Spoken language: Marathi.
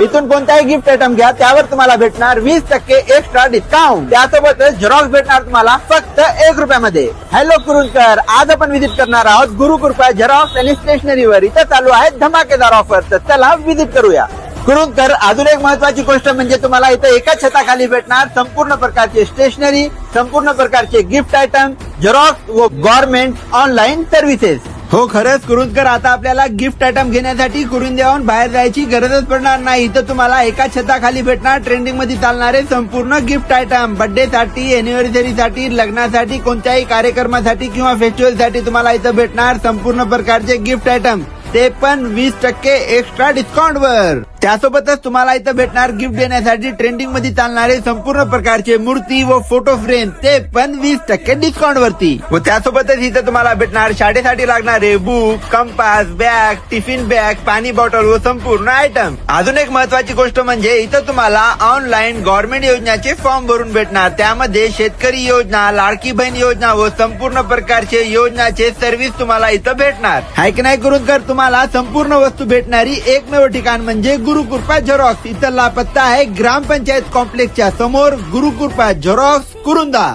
इथून कोणताही गिफ्ट आयटम घ्या त्यावर तुम्हाला भेटणार 20% एक्स्ट्रा डिस्काउंट. त्यासोबतच झेरॉक्स भेटणार तुम्हाला फक्त 1 रुपयामध्ये. हॅलो कुरुंदकर, आज आपण व्हिजिट करणार आहोत गुरुकृपा झेरॉक्स आणि स्टेशनरीवर. इथं चालू आहेत धमाकेदार ऑफर, तर चला व्हिजिट करूया. कुरुंदकर, अजून एक महत्वाची गोष्ट म्हणजे तुम्हाला इथं एका छताखाली भेटणार संपूर्ण प्रकारचे स्टेशनरी, संपूर्ण प्रकारचे गिफ्ट आयटम, झेरॉक्स व गव्हर्नमेंट ऑनलाईन सर्व्हिसेस. हो खरंच कुरुंदकर, आता आपल्याला गिफ्ट आयटम घेण्यासाठी कुरुंद्याहून बाहेर जायची गरजच पडणार नाही. इथं तुम्हाला एका छताखाली भेटणार ट्रेंडिंग मध्ये चालणारे संपूर्ण गिफ्ट आयटम. बर्थडे साठी, अॅनिव्हर्सरी साठी, लग्नासाठी, कोणत्याही कार्यक्रमासाठी किंवा फेस्टिवल साठी तुम्हाला इथं भेटणार संपूर्ण प्रकारचे गिफ्ट आयटम, ते पण 20% एक्स्ट्रा डिस्काउंट वर. त्यासोबतच तुम्हाला इथं भेटणार गिफ्ट देण्यासाठी ट्रेंडिंग मध्ये चालणारे संपूर्ण प्रकारचे मूर्ती व फोटो फ्रेम, ते पण 20% डिस्काउंट वरती. व त्यासोबतच इथं तुम्हाला भेटणार शाळेसाठी लागणारे book, compass, bag, tiffin bag, पाणी बॉटल व संपूर्ण आयटम. अजून एक महत्वाची गोष्ट म्हणजे इथं तुम्हाला ऑनलाईन गव्हर्नमेंट योजनेचे फॉर्म भरून भेटणार. त्यामध्ये शेतकरी योजना, लाडकी बहीण योजना व संपूर्ण प्रकारचे योजनाचे सर्व्हिस तुम्हाला इथं भेटणार. हाय की नाही कुरुंदकर, तुम्हाला संपूर्ण वस्तू भेटणारी एकमेव ठिकाण म्हणजे गुरुकृपा झेरॉक्स. इथला पत्ता आहे ग्रामपंचायत कॉम्प्लेक्सच्या समोर, गुरुकृपा झेरॉक्स, कुरुंदा.